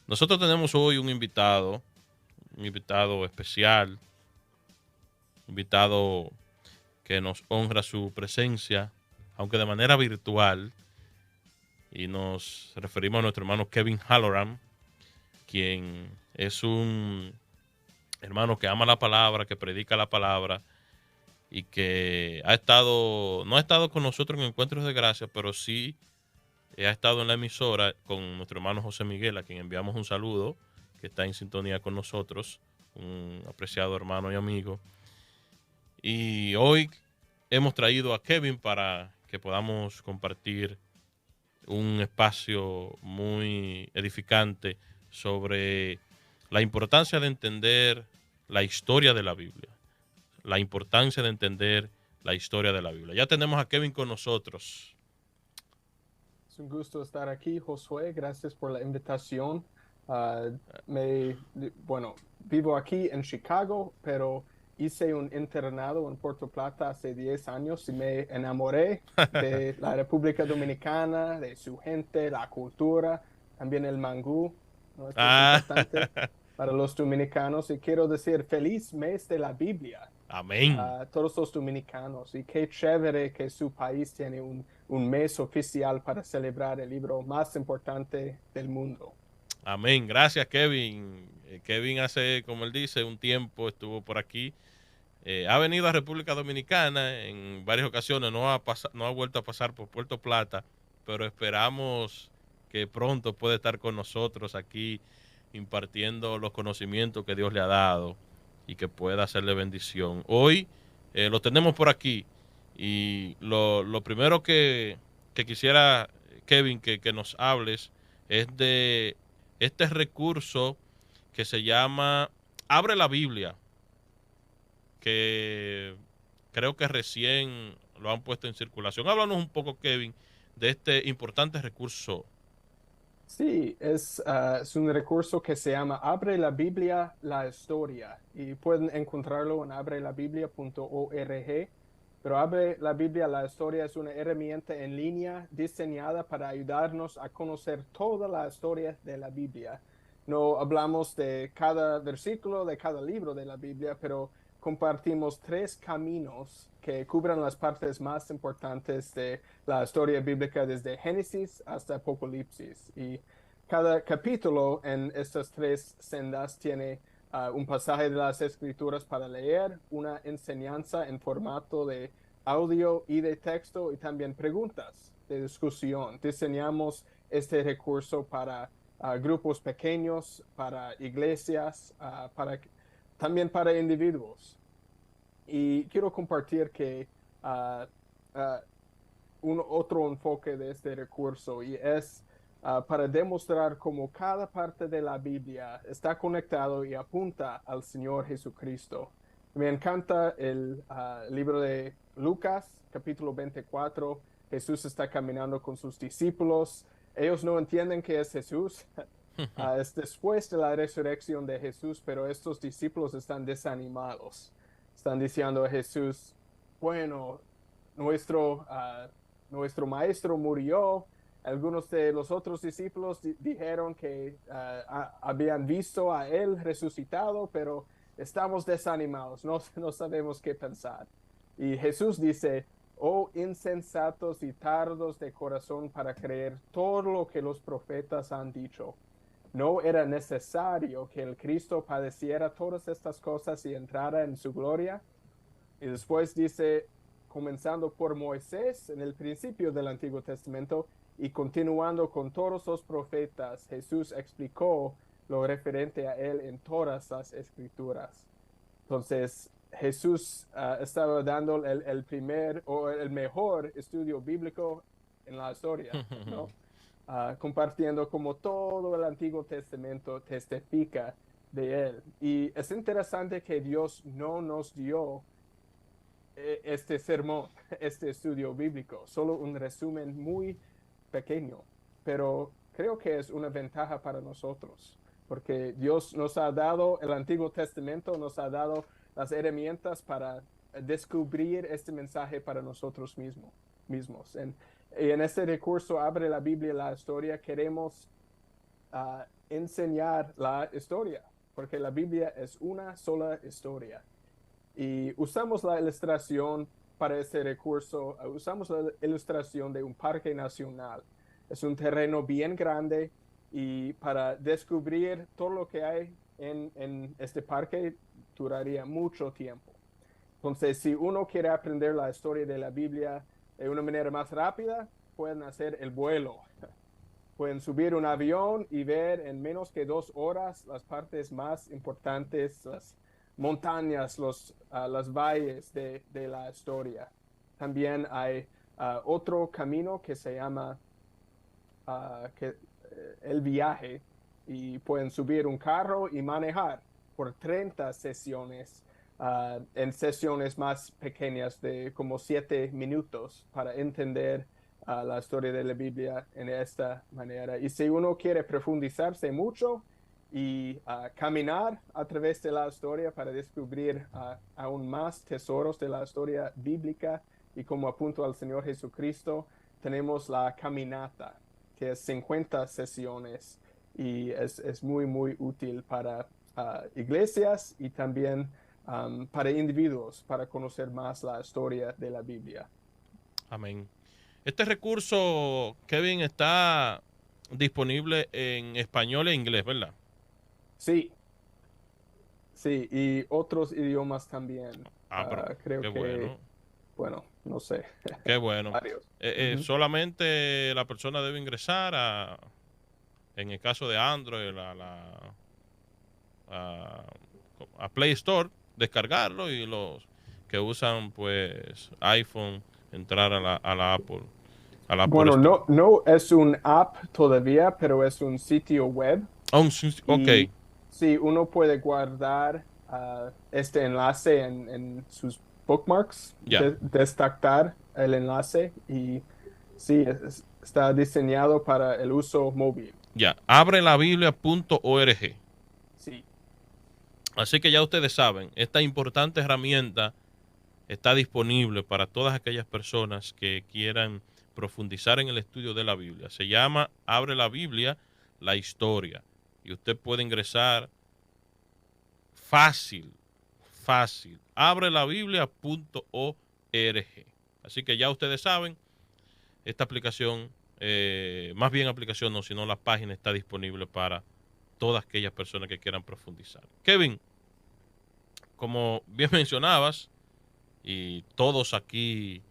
Nosotros tenemos hoy un invitado especial, un invitado que nos honra su presencia, aunque de manera virtual, y nos referimos a nuestro hermano Kevin Halloran, quien es un hermano que ama la palabra, que predica la palabra y que no ha estado con nosotros en Encuentros de Gracia, pero sí ha estado en la emisora con nuestro hermano José Miguel, a quien enviamos un saludo, que está en sintonía con nosotros, un apreciado hermano y amigo. Y hoy hemos traído a Kevin para que podamos compartir un espacio muy edificante sobre la importancia de entender la historia de la Biblia. La importancia de entender la historia de la Biblia. Ya tenemos a Kevin con nosotros. Es un gusto estar aquí, Josué. Gracias por la invitación. Ah, bueno, vivo aquí en Chicago, pero hice un internado en Puerto Plata hace 10 años y me enamoré de la República Dominicana, de su gente, la cultura, también el mangú, ¿no? Esto es Ah, importante para los dominicanos y quiero decir feliz mes de la Biblia amén. a todos los dominicanos y qué chévere que su país tiene un mes oficial para celebrar el libro más importante del mundo. Amén. Gracias, Kevin. Kevin hace, como él dice, un tiempo estuvo por aquí. Ha venido a República Dominicana en varias ocasiones. No ha vuelto a pasar por Puerto Plata, pero esperamos que pronto pueda estar con nosotros aquí impartiendo los conocimientos que Dios le ha dado y que pueda hacerle bendición. Hoy lo tenemos por aquí y lo primero que quisiera, Kevin, que nos hables es de este recurso que se llama Abre la Biblia, que creo que recién lo han puesto en circulación. Háblanos un poco, Kevin, de este importante recurso. Sí, es un recurso que se llama Abre la Biblia, la historia, y pueden encontrarlo en abrelabiblia.org. Pero Abre la Biblia, la historia es una herramienta en línea diseñada para ayudarnos a conocer toda la historia de la Biblia. No hablamos de cada versículo, de cada libro de la Biblia, pero compartimos tres caminos que cubren las partes más importantes de la historia bíblica desde Génesis hasta Apocalipsis. Y cada capítulo en estas tres sendas tiene un pasaje de las escrituras para leer, una enseñanza en formato de audio y de texto y también preguntas de discusión. Diseñamos este recurso para grupos pequeños, para iglesias, también para individuos. Y quiero compartir que uh, uh, un otro enfoque de este recurso y es para demostrar cómo cada parte de la Biblia está conectado y apunta al Señor Jesucristo. Me encanta el libro de Lucas, capítulo 24. Jesús está caminando con sus discípulos. Ellos no entienden que es Jesús. Es después de la resurrección de Jesús, pero estos discípulos están desanimados. Están diciendo a Jesús, bueno, nuestro, nuestro maestro murió. Algunos de los otros discípulos dijeron que habían visto a él resucitado, pero estamos desanimados, no, no sabemos qué pensar. Y Jesús dice, oh insensatos y tardos de corazón para creer todo lo que los profetas han dicho. ¿No era necesario que el Cristo padeciera todas estas cosas y entrara en su gloria? Y después dice, comenzando por Moisés en el principio del Antiguo Testamento y continuando con todos los profetas, Jesús explicó lo referente a él en todas las escrituras. Entonces, Jesús estaba dando el primer o el mejor estudio bíblico en la historia, ¿no? Compartiendo como todo el Antiguo Testamento testifica de él. Y es interesante que Dios no nos dio este sermón, este estudio bíblico, solo un resumen muy pequeño, pero creo que es una ventaja para nosotros, porque Dios nos ha dado el Antiguo Testamento, nos ha dado las herramientas para descubrir este mensaje para nosotros mismos. Y en este recurso, Abre la Biblia, la historia, queremos enseñar la historia, porque la Biblia es una sola historia. Y usamos la ilustración para este recurso, usamos la ilustración de un parque nacional. Es un terreno bien grande y para descubrir todo lo que hay en este parque duraría mucho tiempo. Entonces, si uno quiere aprender la historia de la Biblia de una manera más rápida, pueden hacer el vuelo. Pueden subir un avión y ver en menos que 2 horas las partes más importantes, las montañas, los valles de la historia. También hay otro camino que se llama el viaje y pueden subir un carro y manejar por 30 sesiones en sesiones más pequeñas de como 7 minutos para entender la historia de la Biblia en esta manera. Y si uno quiere profundizarse mucho y caminar a través de la historia para descubrir aún más tesoros de la historia bíblica y como apunto al Señor Jesucristo, tenemos la caminata, que es 50 sesiones y es muy, muy útil para iglesias y también para individuos, para conocer más la historia de la Biblia. Amén. Este recurso, Kevin, está disponible en español e inglés, ¿verdad? Sí, sí, y otros idiomas también. Ah, pero Creo qué que, bueno, bueno, no sé, qué bueno. varios. Ujú. Solamente la persona debe ingresar en el caso de Android, a, a Play Store, descargarlo y los que usan pues iPhone entrar a la Apple Bueno, Store. no es un app todavía, pero es un sitio web. Ok, Y sí, uno puede guardar este enlace en sus bookmarks, ya, destactar el enlace y sí, está diseñado para el uso móvil. ya. Abrelabiblia.org. Sí, Así que ya ustedes saben, esta importante herramienta está disponible para todas aquellas personas que quieran profundizar en el estudio de la Biblia. Se llama Abre la Biblia, la historia. Y usted puede ingresar fácil, fácil. Abrelabiblia.org. Así que ya ustedes saben, esta aplicación, más bien aplicación no, sino la página está disponible para todas aquellas personas que quieran profundizar. Kevin, como bien mencionabas, y todos aquí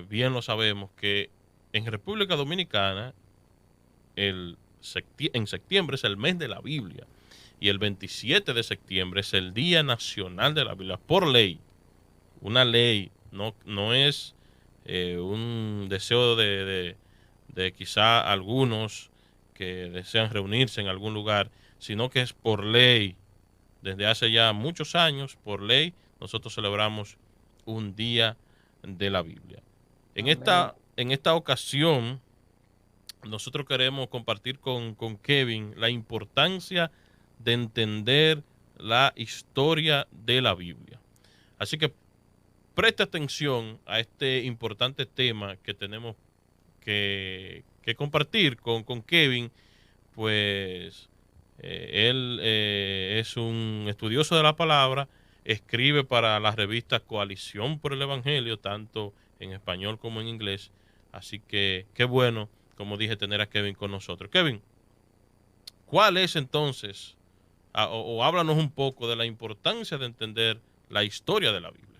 bien lo sabemos, que en República Dominicana en septiembre es el mes de la Biblia y el 27 de septiembre es el Día Nacional de la Biblia, por ley, una ley, no es un deseo de quizá algunos que desean reunirse en algún lugar, sino que es por ley. Desde hace ya muchos años, por ley, nosotros celebramos un día de la Biblia. En amén. esta ocasión, nosotros queremos compartir con Kevin la importancia de entender la historia de la Biblia. Así que preste atención a este importante tema que tenemos que compartir con Kevin, pues él es un estudioso de la palabra, escribe para la revista Coalición por el Evangelio, tanto en español como en inglés. Así que qué bueno, como dije, tener a Kevin con nosotros. Kevin, ¿cuál es entonces, o háblanos un poco de la importancia de entender la historia de la Biblia?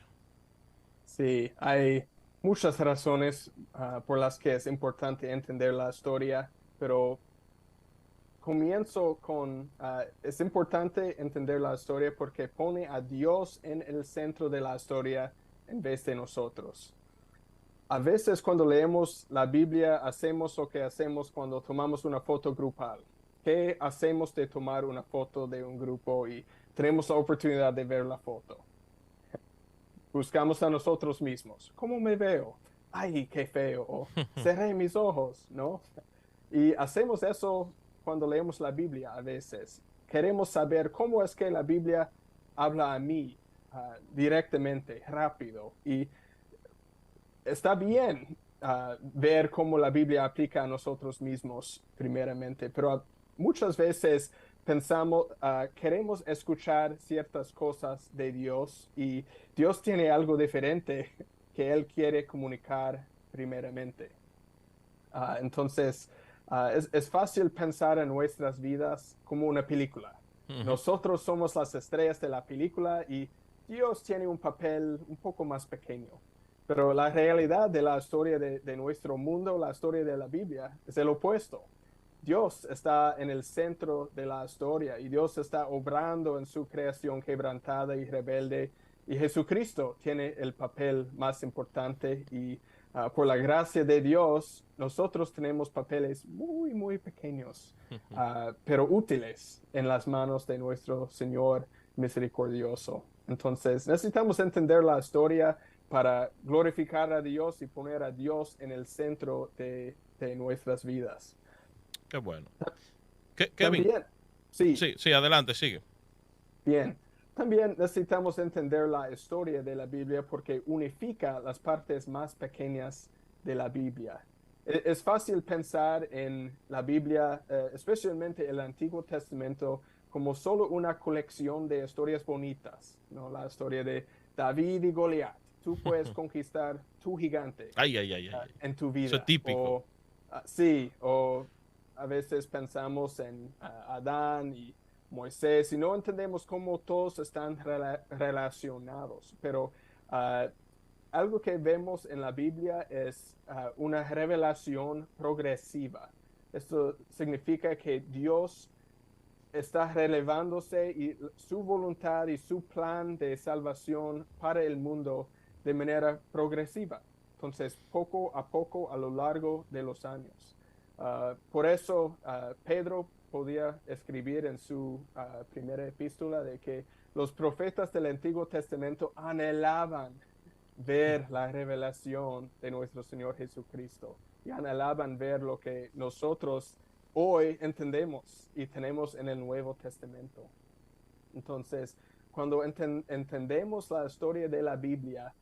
Sí, hay muchas razones por las que es importante entender la historia, pero comienzo con, es importante entender la historia porque pone a Dios en el centro de la historia en vez de nosotros. A veces cuando leemos la Biblia hacemos lo que hacemos cuando tomamos una foto grupal. ¿Qué hacemos de tomar una foto de un grupo y tenemos la oportunidad de ver la foto? Buscamos a nosotros mismos. ¿Cómo me veo? Ay, qué feo. O, cerré mis ojos, ¿no? Y hacemos eso cuando leemos la Biblia a veces. Queremos saber cómo es que la Biblia habla a mí directamente, rápido. Y está bien ver cómo la Biblia aplica a nosotros mismos primeramente, pero muchas veces pensamos, queremos escuchar ciertas cosas de Dios y Dios tiene algo diferente que Él quiere comunicar primeramente. Entonces, es fácil pensar en nuestras vidas como una película. Ujú. Nosotros somos las estrellas de la película y Dios tiene un papel un poco más pequeño. Pero la realidad de la historia de nuestro mundo, la historia de la Biblia, es el opuesto. Dios está en el centro de la historia y Dios está obrando en su creación quebrantada y rebelde. Y Jesucristo tiene el papel más importante y por la gracia de Dios, nosotros tenemos papeles muy, muy pequeños, pero útiles en las manos de nuestro Señor misericordioso. Entonces, necesitamos entender la historia para glorificar a Dios y poner a Dios en el centro de nuestras vidas. Qué bueno. Kevin, También, sí, sí, sí, adelante, sigue. bien. También necesitamos entender la historia de la Biblia porque unifica las partes más pequeñas de la Biblia. Es fácil pensar en la Biblia, especialmente el Antiguo Testamento, como solo una colección de historias bonitas, ¿no? La historia de David y Goliat. Tú puedes conquistar tu gigante Ay, ay, ay, ay, ay. en tu Eso es vida. típico. O sí, o a veces pensamos en Adán y Moisés y no entendemos cómo todos están relacionados, pero uh, algo que vemos en la Biblia es una revelación progresiva. Esto significa que Dios está relevándose y su voluntad y su plan de salvación para el mundo de manera progresiva. Entonces, poco a poco a lo largo de los años. Por eso, Pedro podía escribir en su primera epístola de que los profetas del Antiguo Testamento anhelaban ver la revelación de nuestro Señor Jesucristo y anhelaban ver lo que nosotros hoy entendemos y tenemos en el Nuevo Testamento. Entonces, cuando entendemos la historia de la Biblia,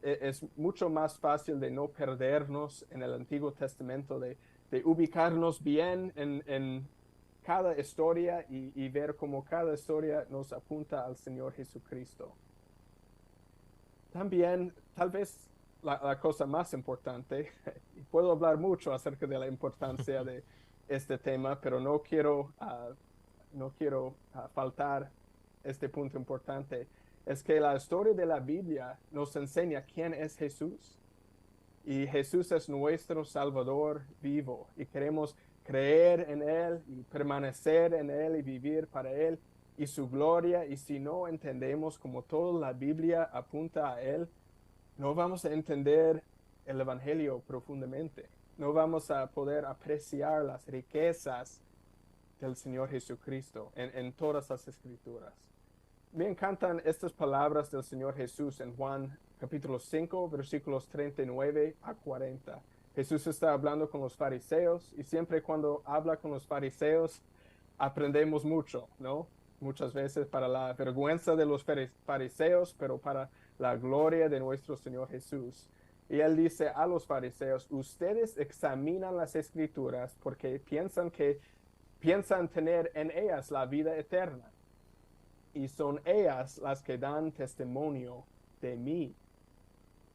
es mucho más fácil de no perdernos en el Antiguo Testamento, de ubicarnos bien en cada historia y ver cómo cada historia nos apunta al Señor Jesucristo. También, tal vez la cosa más importante, y puedo hablar mucho acerca de la importancia de este tema, pero no quiero faltar este punto importante, es que la historia de la Biblia nos enseña quién es Jesús. Y Jesús es nuestro Salvador vivo y queremos creer en Él y permanecer en Él y vivir para Él y su gloria. Y si no entendemos como toda la Biblia apunta a Él, no vamos a entender el Evangelio profundamente. No vamos a poder apreciar las riquezas del Señor Jesucristo en todas las escrituras. Me encantan estas palabras del Señor Jesús en Juan capítulo 5, versículos 39 a 40. Jesús está hablando con los fariseos y siempre cuando habla con los fariseos aprendemos mucho, ¿no? Muchas veces para la vergüenza de los fariseos, pero para la gloria de nuestro Señor Jesús. Y él dice a los fariseos, ustedes examinan las escrituras porque piensan tener en ellas la vida eterna. Y son ellas las que dan testimonio de mí.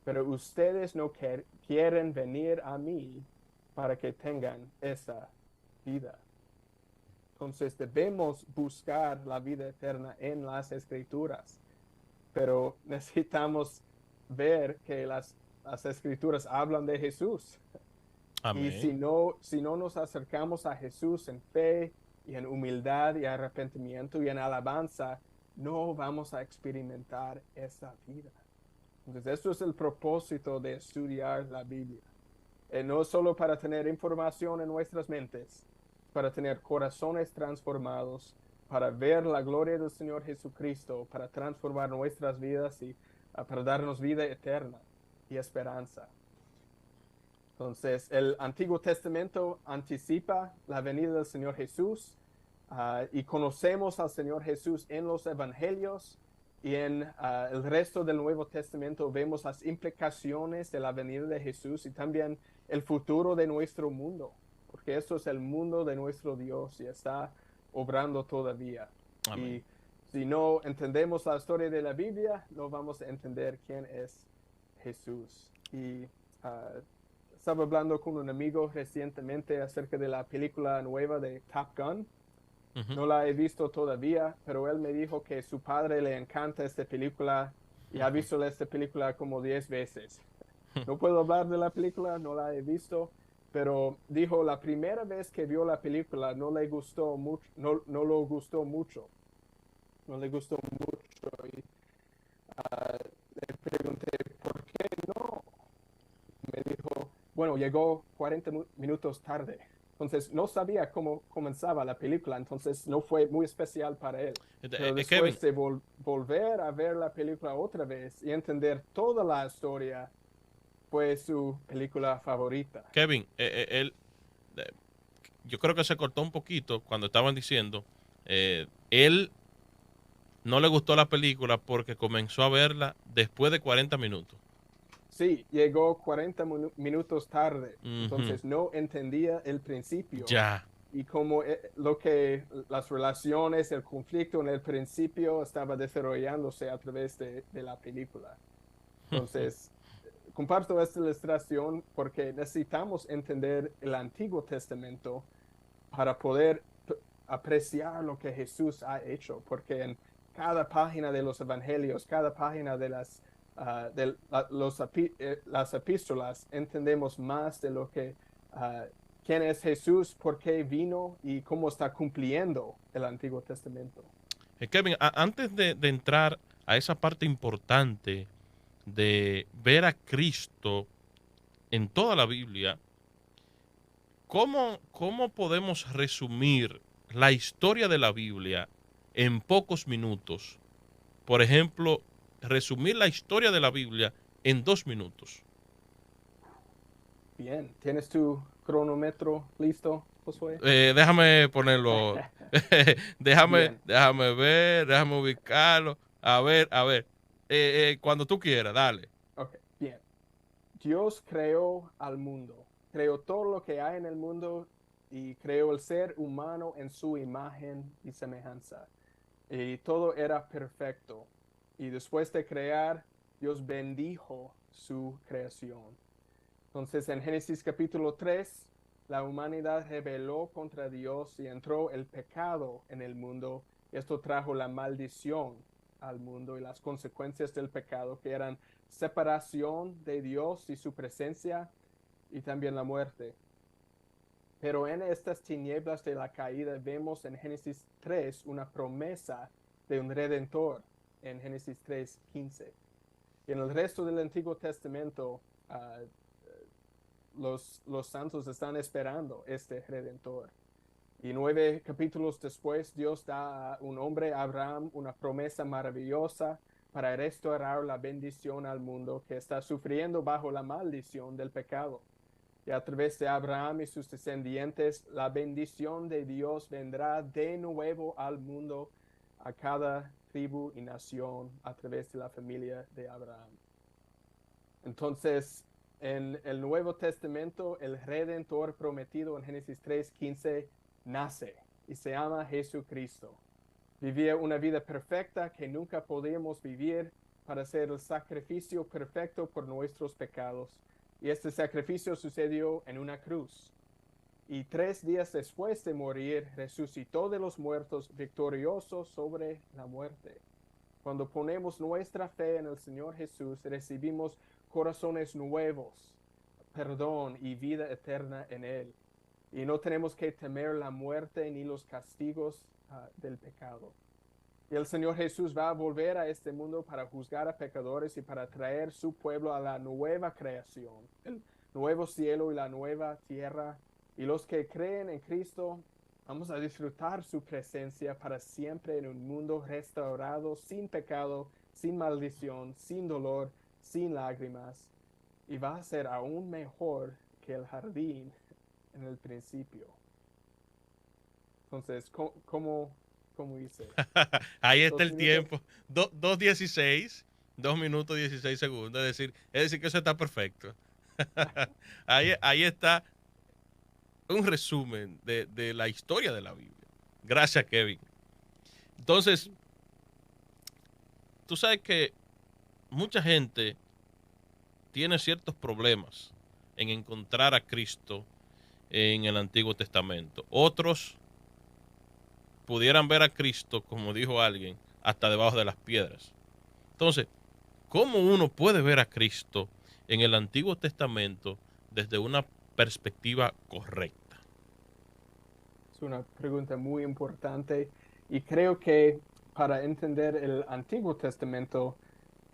Pero ustedes no quieren venir a mí para que tengan esa vida. Entonces debemos buscar la vida eterna en las escrituras, pero necesitamos ver que las escrituras hablan de Jesús. Y si Amén. no nos acercamos a Jesús en fe y en humildad y arrepentimiento y en alabanza, no vamos a experimentar esa vida. Entonces, eso es el propósito de estudiar la Biblia. No solo para tener información en nuestras mentes, para tener corazones transformados, para ver la gloria del Señor Jesucristo, para transformar nuestras vidas y para darnos vida eterna y esperanza. Entonces, el Antiguo Testamento anticipa la venida del Señor Jesús y conocemos al Señor Jesús en los Evangelios y en el resto del Nuevo Testamento vemos las implicaciones de la venida de Jesús y también el futuro de nuestro mundo, porque eso es el mundo de nuestro Dios y está obrando todavía. Amén. Y si no entendemos la historia de la Biblia, no vamos a entender quién es Jesús. Y estaba hablando con un amigo recientemente acerca de la película nueva de Top Gun. No la he visto todavía, pero él me dijo que su padre le encanta esta película y ha visto esta película como 10 veces. No puedo hablar de la película, no la he visto, pero dijo la primera vez que vio la película no le gustó mucho, no lo gustó mucho, no le gustó mucho. Y le pregunté, ¿por qué no? Me dijo, bueno, llegó 40 minutos tarde. Entonces no sabía cómo comenzaba la película, entonces no fue muy especial para él. Pero Kevin, después de volver a ver la película otra vez y entender toda la historia, fue su película favorita. Kevin, yo creo que se cortó un poquito cuando estaban diciendo, él no le gustó la película porque comenzó a verla después de 40 minutos. Sí, llegó 40 minutos tarde, Ujú. entonces no entendía el principio Ya. y como lo que las relaciones, el conflicto en el principio estaba desarrollándose a través de la película. Entonces, comparto esta ilustración porque necesitamos entender el Antiguo Testamento para poder apreciar lo que Jesús ha hecho, porque en cada página de los evangelios, cada página de las epístolas, entendemos más de lo que, quién es Jesús, por qué vino y cómo está cumpliendo el Antiguo Testamento. Kevin, antes de entrar a esa parte importante de ver a Cristo en toda la Biblia, ¿cómo podemos resumir la historia de la Biblia en pocos minutos? Por ejemplo, resumir la historia de la Biblia en 2 minutos. Bien, ¿tienes tu cronómetro listo, Josué? Déjame ponerlo. déjame, Bien, déjame ver, déjame ubicarlo. A ver. Cuando tú quieras, dale. ok, bien. Dios creó al mundo, creó todo lo que hay en el mundo y creó el ser humano en su imagen y semejanza. Y todo era perfecto. Y después de crear, Dios bendijo su creación. Entonces, en Génesis capítulo 3, la humanidad rebeló contra Dios y entró el pecado en el mundo. Esto trajo la maldición al mundo y las consecuencias del pecado, que eran separación de Dios y su presencia y también la muerte. Pero en estas tinieblas de la caída vemos en Génesis 3 una promesa de un redentor en Génesis 3:15. Y en el resto del Antiguo Testamento, los santos están esperando este redentor. Y 9 capítulos después, Dios da a un hombre, Abraham, una promesa maravillosa para restaurar la bendición al mundo que está sufriendo bajo la maldición del pecado. Y a través de Abraham y sus descendientes, la bendición de Dios vendrá de nuevo al mundo, a cada tribu y nación, a través de la familia de Abraham. Entonces, en el Nuevo Testamento, el Redentor prometido en Génesis 3:15 nace y se llama Jesucristo. Vivía una vida perfecta que nunca podíamos vivir para hacer el sacrificio perfecto por nuestros pecados. Y este sacrificio sucedió en una cruz. Y 3 días después de morir, resucitó de los muertos victorioso sobre la muerte. Cuando ponemos nuestra fe en el Señor Jesús, recibimos corazones nuevos, perdón y vida eterna en Él. Y no tenemos que temer la muerte ni los castigos del pecado. Y el Señor Jesús va a volver a este mundo para juzgar a pecadores y para traer su pueblo a la nueva creación, el nuevo cielo y la nueva tierra. Y los que creen en Cristo, vamos a disfrutar su presencia para siempre en un mundo restaurado, sin pecado, sin maldición, sin dolor, sin lágrimas. Y va a ser aún mejor que el jardín en el principio. Entonces, ¿cómo hice? Ahí está ¿Dos el minutos? tiempo. 2:16, 2 minutos 16 segundos. Es decir que eso está perfecto. Ahí está un resumen de la historia de la Biblia. Gracias, Kevin. Entonces, tú sabes que mucha gente tiene ciertos problemas en encontrar a Cristo en el Antiguo Testamento. Otros pudieran ver a Cristo, como dijo alguien, hasta debajo de las piedras. Entonces, ¿cómo uno puede ver a Cristo en el Antiguo Testamento desde una perspectiva correcta? Es una pregunta muy importante y creo que para entender el Antiguo Testamento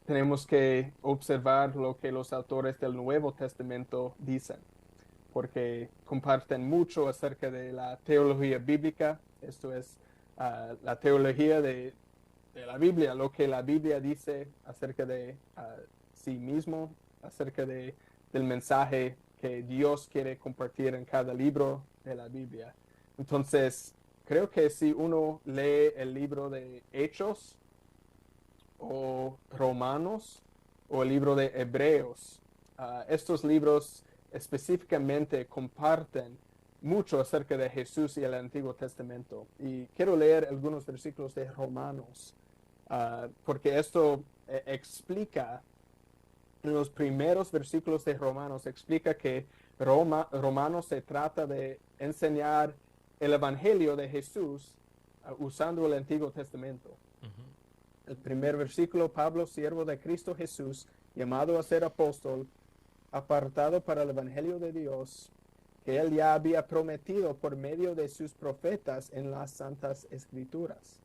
tenemos que observar lo que los autores del Nuevo Testamento dicen, porque comparten mucho acerca de la teología bíblica, esto es la teología de la Biblia, lo que la Biblia dice acerca de sí mismo, acerca del mensaje que Dios quiere compartir en cada libro de la Biblia. Entonces, creo que si uno lee el libro de Hechos o Romanos o el libro de Hebreos, estos libros específicamente comparten mucho acerca de Jesús y el Antiguo Testamento. Y quiero leer algunos versículos de Romanos, porque esto explica, en los primeros versículos de Romanos, explica que Romanos se trata de enseñar el Evangelio de Jesús usando el Antiguo Testamento. El primer versículo, Pablo, siervo de Cristo Jesús, llamado a ser apóstol, apartado para el Evangelio de Dios, que él ya había prometido por medio de sus profetas en las Santas Escrituras.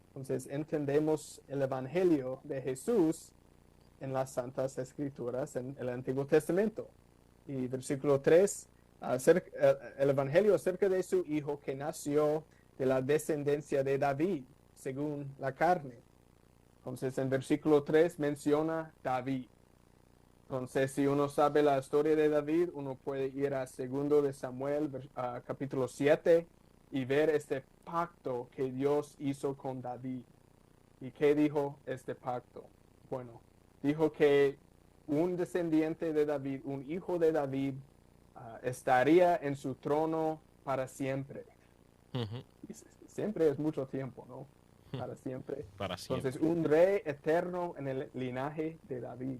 Entonces entendemos el Evangelio de Jesús en las Santas Escrituras, en el Antiguo Testamento. Y versículo 3, el Evangelio acerca de su Hijo que nació de la descendencia de David, según la carne. Entonces en versículo 3 menciona David. Entonces, si uno sabe la historia de David, uno puede ir a 2 de Samuel, capítulo 7, y ver este pacto que Dios hizo con David. ¿Y qué dijo este pacto? Bueno, dijo que un descendiente de David, un hijo de David, estaría en su trono para siempre. Y siempre es mucho tiempo, ¿no? Para siempre. Para siempre. Entonces, un rey eterno en el linaje de David.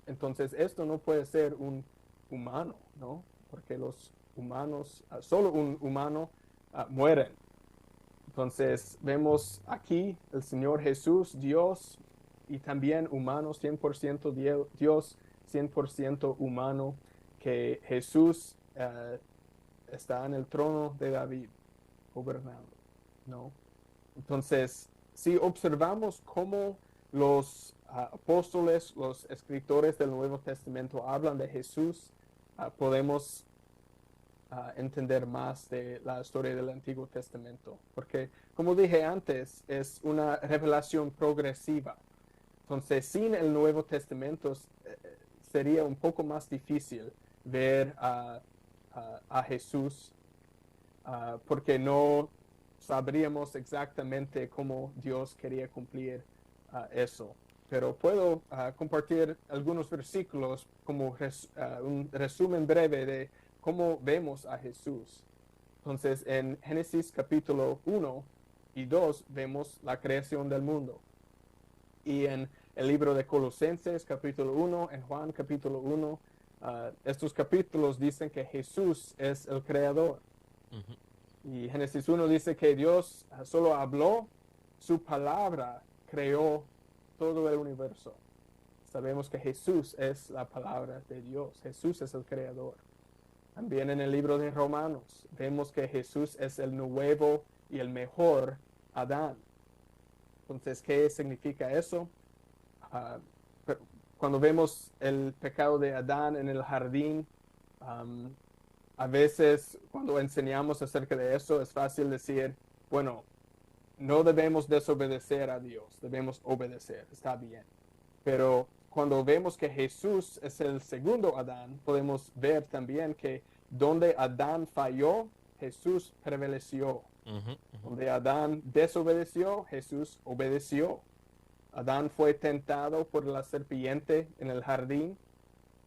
Entonces, esto no puede ser un humano, ¿no? Porque los humanos, solo un humano mueren. Entonces, vemos aquí el Señor Jesús, Dios, y también humano, 100% Dios, 100% humano, que Jesús está en el trono de David, gobernando, ¿no? Entonces, si observamos cómo los apóstoles, los escritores del Nuevo Testamento hablan de Jesús, podemos entender más de la historia del Antiguo Testamento. Porque, como dije antes, es una revelación progresiva. Entonces, sin el Nuevo Testamento sería un poco más difícil ver a Jesús, porque no sabríamos exactamente cómo Dios quería cumplir eso. Pero puedo compartir algunos versículos como un resumen breve de cómo vemos a Jesús. Entonces, en Génesis capítulo 1 y 2 vemos la creación del mundo. Y en el libro de Colosenses capítulo 1, en Juan capítulo 1, estos capítulos dicen que Jesús es el creador. Y Génesis 1 dice que Dios solo habló, su palabra creó todo el universo. Sabemos que Jesús es la palabra de Dios, Jesús es el creador. También en el libro de Romanos vemos que Jesús es el nuevo y el mejor Adán. Entonces, ¿qué significa eso? Cuando vemos el pecado de Adán en el jardín, a veces cuando enseñamos acerca de eso es fácil decir, bueno, no debemos desobedecer a Dios, debemos obedecer, está bien. Pero cuando vemos que Jesús es el segundo Adán, podemos ver también que donde Adán falló, Jesús prevaleció. Donde Adán desobedeció, Jesús obedeció. Adán fue tentado por la serpiente en el jardín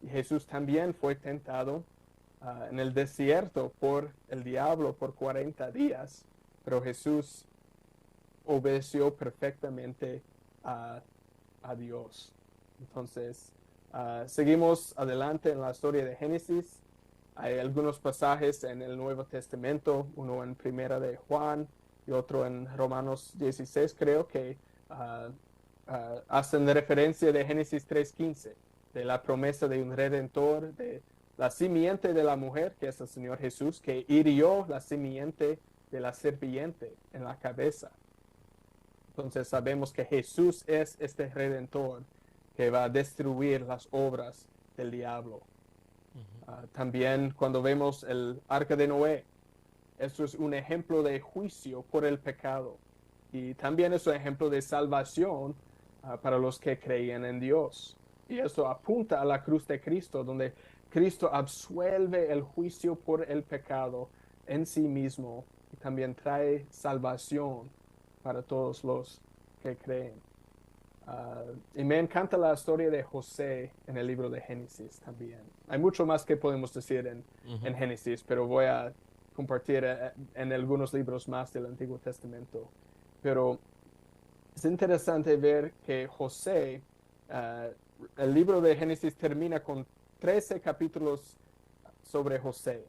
y Jesús también fue tentado en el desierto por el diablo por 40 días, pero Jesús obedeció perfectamente a, a Dios. Entonces, seguimos adelante en la historia de Génesis. Hay algunos pasajes en el Nuevo Testamento, uno en Primera de Juan y otro en Romanos 16, creo que hacen referencia de Génesis 3:15, de la promesa de un redentor, de la simiente de la mujer, que es el Señor Jesús, que hirió la simiente de la serpiente en la cabeza. Entonces sabemos que Jesús es este redentor que va a destruir las obras del diablo. También cuando vemos el arca de Noé, eso es un ejemplo de juicio por el pecado. Y también es un ejemplo de salvación para los que creían en Dios. Y eso apunta a la cruz de Cristo, donde Cristo absuelve el juicio por el pecado en sí mismo y también trae salvación para todos los que creen. Y me encanta la historia de José en el libro de Génesis también. Hay mucho más que podemos decir en Génesis, pero voy a compartir en algunos libros más del Antiguo Testamento. Pero es interesante ver que José, el libro de Génesis termina con 13 capítulos sobre José.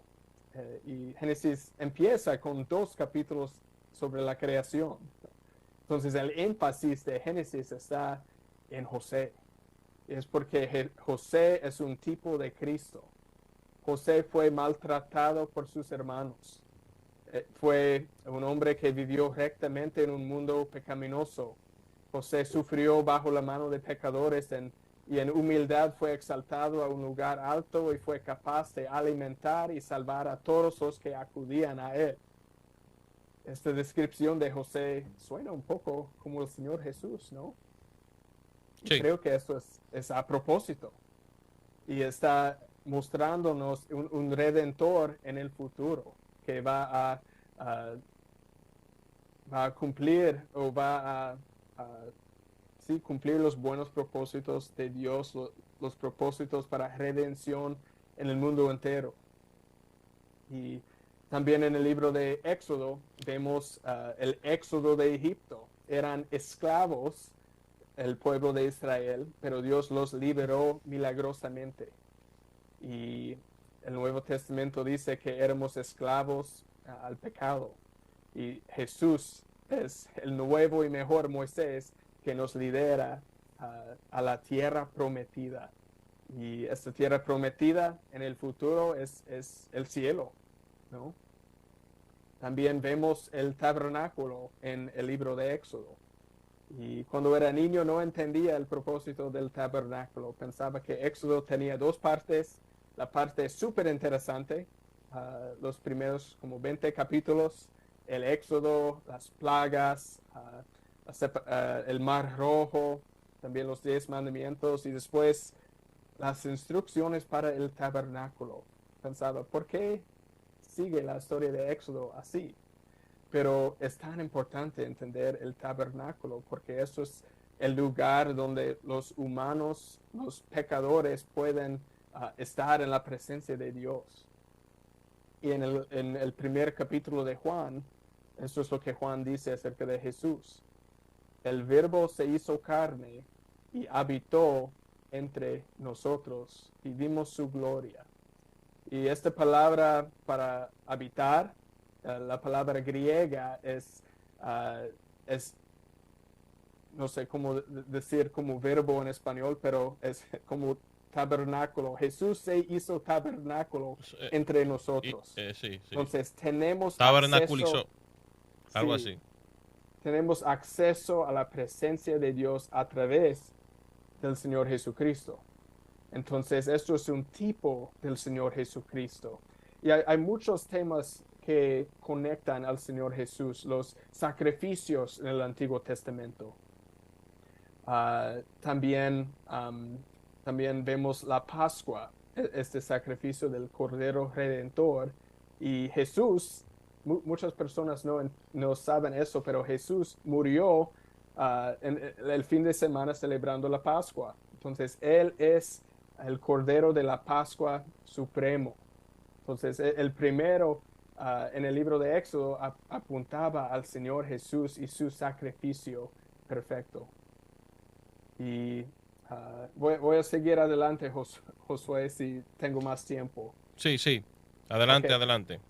Y Génesis empieza con 2 capítulos sobre la creación. Entonces el énfasis de Génesis está en José. Es porque José es un tipo de Cristo. José fue maltratado por sus hermanos. Fue un hombre que vivió rectamente en un mundo pecaminoso. José sufrió bajo la mano de pecadores y en humildad fue exaltado a un lugar alto y fue capaz de alimentar y salvar a todos los que acudían a él. Esta descripción de José suena un poco como el Señor Jesús, ¿no? Sí. Creo que esto es a propósito y está mostrándonos un redentor en el futuro que va a cumplir o va a sí, cumplir los buenos propósitos de Dios, los propósitos para redención en el mundo entero. Y también en el libro de Éxodo vemos el éxodo de Egipto. Eran esclavos el pueblo de Israel, pero Dios los liberó milagrosamente. Y el Nuevo Testamento dice que éramos esclavos al pecado. Y Jesús es el nuevo y mejor Moisés que nos lidera a la tierra prometida. Y esta tierra prometida en el futuro es el cielo, ¿no? También vemos el tabernáculo en el libro de Éxodo. Y cuando era niño no entendía el propósito del tabernáculo. Pensaba que Éxodo tenía 2 partes. La parte súper interesante, los primeros como 20 capítulos, el Éxodo, las plagas, el Mar Rojo, también los 10 mandamientos y después las instrucciones para el tabernáculo. Pensaba, ¿por qué sigue la historia de Éxodo así? Pero es tan importante entender el tabernáculo porque eso es el lugar donde los humanos, los pecadores pueden estar en la presencia de Dios. Y en el primer capítulo de Juan, eso es lo que Juan dice acerca de Jesús. El verbo se hizo carne y habitó entre nosotros y vimos su gloria. Y esta palabra para habitar, la palabra griega es, no sé cómo decir como verbo en español, pero es como tabernáculo. Jesús se hizo tabernáculo entre nosotros. Sí, sí. Entonces tenemos Tabernaculizó, acceso, algo sí, así. tenemos acceso a la presencia de Dios a través del Señor Jesucristo. Entonces, esto es un tipo del Señor Jesucristo. Y hay muchos temas que conectan al Señor Jesús, los sacrificios en el Antiguo Testamento. También vemos la Pascua, este sacrificio del Cordero Redentor. Y Jesús, muchas personas no saben eso, pero Jesús murió en el fin de semana celebrando la Pascua. Entonces, Él es el Cordero de la Pascua Supremo. Entonces, el primero en el libro de Éxodo apuntaba al Señor Jesús y su sacrificio perfecto. Y voy a seguir adelante, Josué, si tengo más tiempo. Sí, sí. Ok, Adelante, adelante.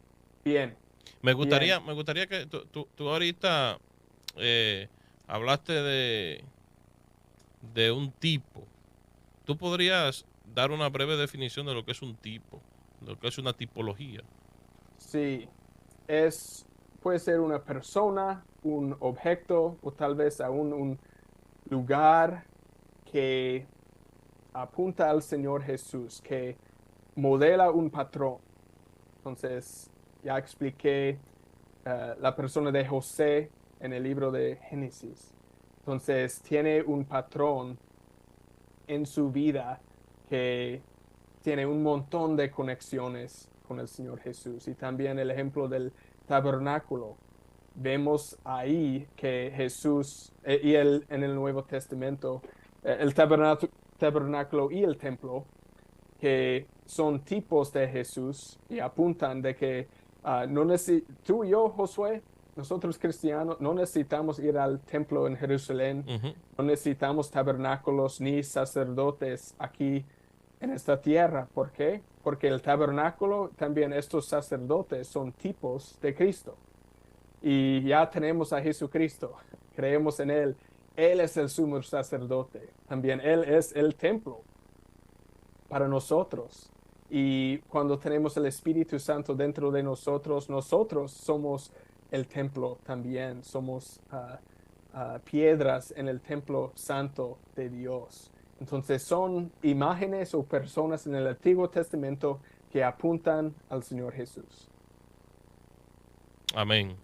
bien, Me bien. gustaría, me gustaría que tú ahorita eh, hablaste de un tipo. ¿Tú podrías dar una breve definición de lo que es un tipo, de lo que es una tipología? Sí, puede ser una persona, un objeto o tal vez aún un lugar que apunta al Señor Jesús, que modela un patrón. Entonces, ya expliqué la persona de José en el libro de Génesis. Entonces, tiene un patrón en su vida que tiene un montón de conexiones con el Señor Jesús. Y también el ejemplo del tabernáculo. Vemos ahí que Jesús en el Nuevo Testamento, el tabernáculo y el templo, que son tipos de Jesús y apuntan de que no tú y yo, Josué, nosotros cristianos, no necesitamos ir al templo en Jerusalén, Ujú. no necesitamos tabernáculos ni sacerdotes aquí en esta tierra. ¿Por qué? Porque el tabernáculo, también estos sacerdotes son tipos de Cristo. Y ya tenemos a Jesucristo, creemos en Él. Él es el sumo sacerdote. También Él es el templo para nosotros. Y cuando tenemos el Espíritu Santo dentro de nosotros, nosotros somos el templo también, somos piedras en el templo santo de Dios. Entonces son imágenes o personas en el Antiguo Testamento que apuntan al Señor Jesús. Amén.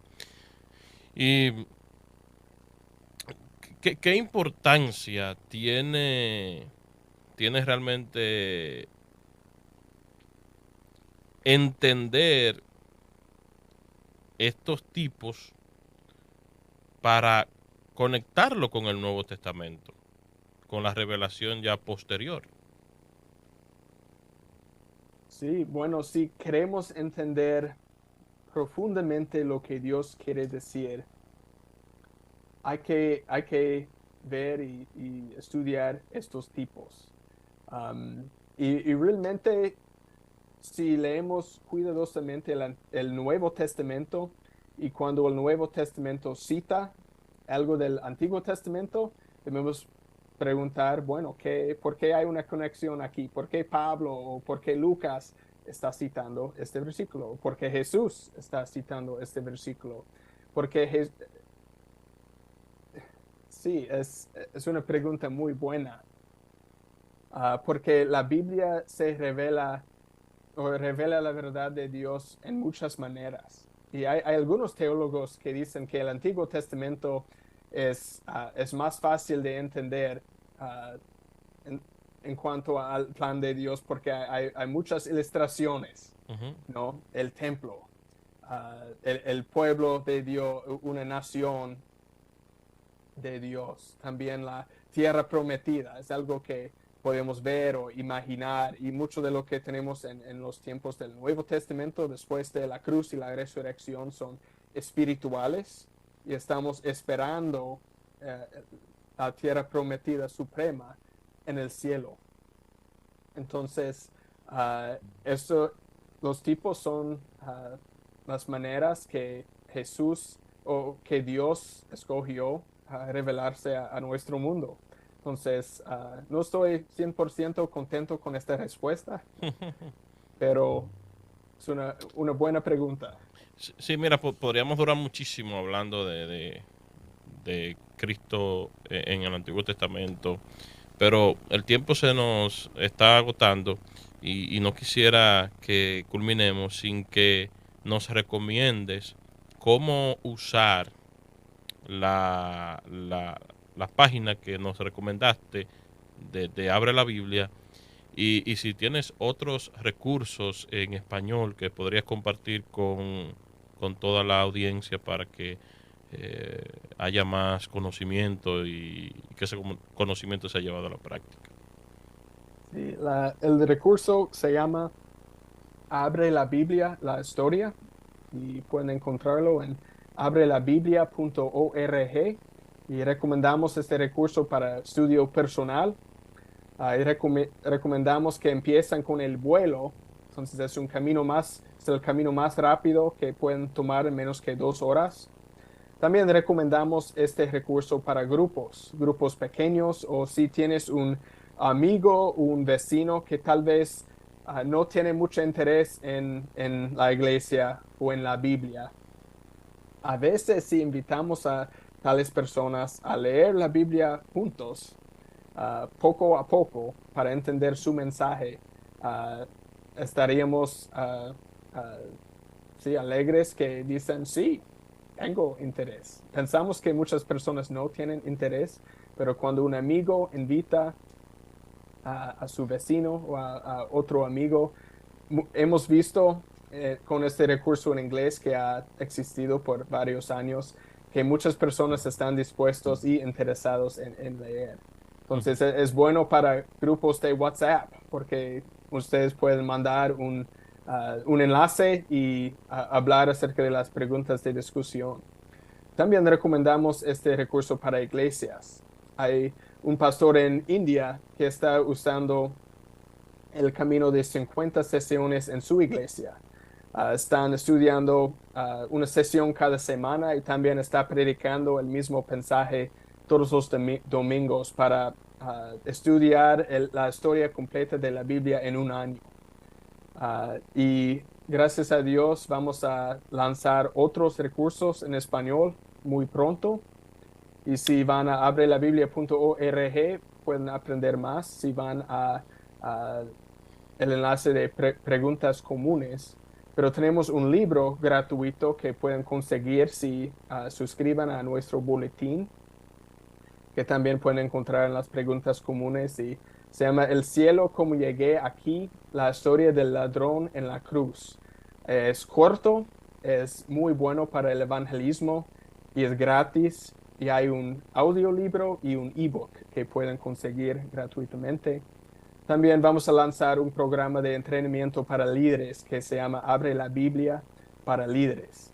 ¿Y qué importancia tiene realmente entender estos tipos para conectarlo con el Nuevo Testamento, con la revelación ya posterior? Sí, bueno, si queremos entender profundamente lo que Dios quiere decir, hay que ver y estudiar estos tipos. Um, y realmente, si leemos cuidadosamente el Nuevo Testamento y cuando el Nuevo Testamento cita algo del Antiguo Testamento, debemos preguntar, bueno, ¿por qué hay una conexión aquí? ¿Por qué Pablo o por qué Lucas está citando este versículo? ¿Por qué Jesús está citando este versículo? Porque sí, es una pregunta muy buena, porque la Biblia se revela o revela la verdad de Dios en muchas maneras. Y hay algunos teólogos que dicen que el Antiguo Testamento es más fácil de entender uh, en, en cuanto al plan de Dios porque hay muchas ilustraciones, Ujú. ¿no? El templo, el pueblo de Dios, una nación de Dios. También la tierra prometida es algo que podemos ver o imaginar y mucho de lo que tenemos en los tiempos del Nuevo Testamento después de la cruz y la resurrección son espirituales y estamos esperando eh, la tierra prometida suprema en el cielo. Entonces, eso, los tipos son las maneras que Jesús o que Dios escogió a revelarse a nuestro mundo. Entonces, no estoy 100% contento con esta respuesta, pero es una buena pregunta. Sí, sí, mira, podríamos durar muchísimo hablando de Cristo en el Antiguo Testamento, pero el tiempo se nos está agotando y no quisiera que culminemos sin que nos recomiendes cómo usar la página que nos recomendaste de Abre la Biblia y si tienes otros recursos en español que podrías compartir con toda la audiencia para que eh, haya más conocimiento y que ese conocimiento sea llevado a la práctica. Sí, el recurso se llama Abre la Biblia, la historia, y pueden encontrarlo en abrelabiblia.org, y recomendamos este recurso para estudio personal. Y recomendamos que empiecen con el vuelo. Entonces es el camino más rápido que pueden tomar en menos que 2 horas. También recomendamos este recurso para grupos pequeños, o si tienes un amigo, un vecino que tal vez no tiene mucho interés en la iglesia o en la Biblia. A veces si invitamos a tales personas a leer la Biblia juntos, poco a poco, para entender su mensaje, estaríamos sí, alegres que dicen, sí, tengo interés. Pensamos que muchas personas no tienen interés, pero cuando un amigo invita a su vecino o a otro amigo, hemos visto con este recurso en inglés que ha existido por varios años, que muchas personas están dispuestos y interesados en leer. Entonces es bueno para grupos de WhatsApp, porque ustedes pueden mandar un enlace y hablar acerca de las preguntas de discusión. También recomendamos este recurso para iglesias. Hay un pastor en India que está usando el camino de 50 sesiones en su iglesia. Están estudiando una sesión cada semana, y también está predicando el mismo mensaje todos los domingos para estudiar la historia completa de la Biblia en un año. Y gracias a Dios vamos a lanzar otros recursos en español muy pronto. Y si van a abrelabiblia.org pueden aprender más. Si van a el enlace de preguntas comunes. Pero tenemos un libro gratuito que pueden conseguir si suscriban a nuestro boletín, que también pueden encontrar en las preguntas comunes, y se llama El cielo, cómo llegué aquí, la historia del ladrón en la cruz. Es corto, es muy bueno para el evangelismo y es gratis, y hay un audiolibro y un ebook que pueden conseguir gratuitamente. También vamos a lanzar un programa de entrenamiento para líderes que se llama Abre la Biblia para líderes.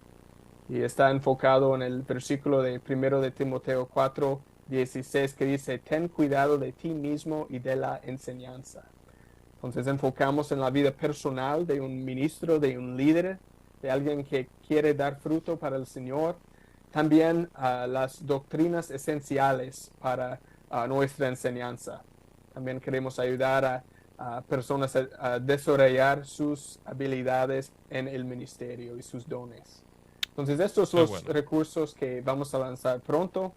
Y está enfocado en el versículo de 1 de Timoteo 4:16, que dice, ten cuidado de ti mismo y de la enseñanza. Entonces enfocamos en la vida personal de un ministro, de un líder, de alguien que quiere dar fruto para el Señor. También las doctrinas esenciales para nuestra enseñanza. También queremos ayudar a personas a desarrollar sus habilidades en el ministerio y sus dones. Entonces, estos son los recursos que vamos a lanzar pronto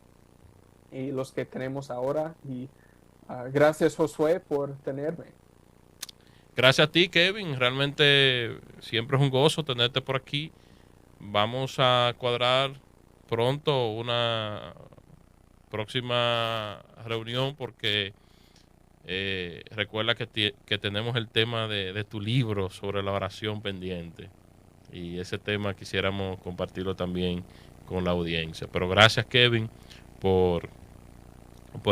y los que tenemos ahora. Y gracias, Josué, por tenerme. Gracias a ti, Kevin. Realmente siempre es un gozo tenerte por aquí. Vamos a cuadrar pronto una próxima reunión, porque recuerda que tenemos el tema de tu libro sobre la oración pendiente, y ese tema quisiéramos compartirlo también con la audiencia. Pero gracias, Kevin, por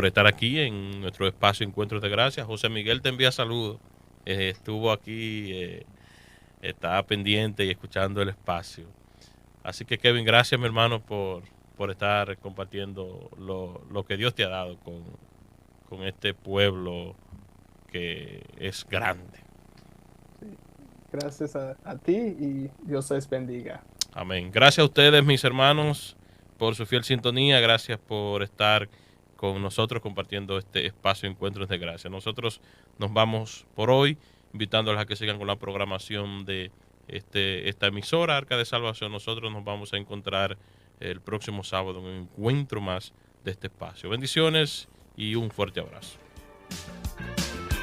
estar aquí en nuestro espacio Encuentros de Gracia. José Miguel te envía saludos. Estuvo aquí, estaba pendiente y escuchando el espacio. Así que, Kevin, gracias, mi hermano, por estar compartiendo lo que Dios te ha dado con este pueblo que es grande. Sí. Gracias a ti, y Dios les bendiga. Amén. Gracias a ustedes, mis hermanos, por su fiel sintonía. Gracias por estar con nosotros compartiendo este espacio Encuentros de Gracia. Nosotros nos vamos por hoy, invitándolos a que sigan con la programación de esta emisora, Arca de Salvación. Nosotros nos vamos a encontrar el próximo sábado en un encuentro más de este espacio. Bendiciones y un fuerte abrazo.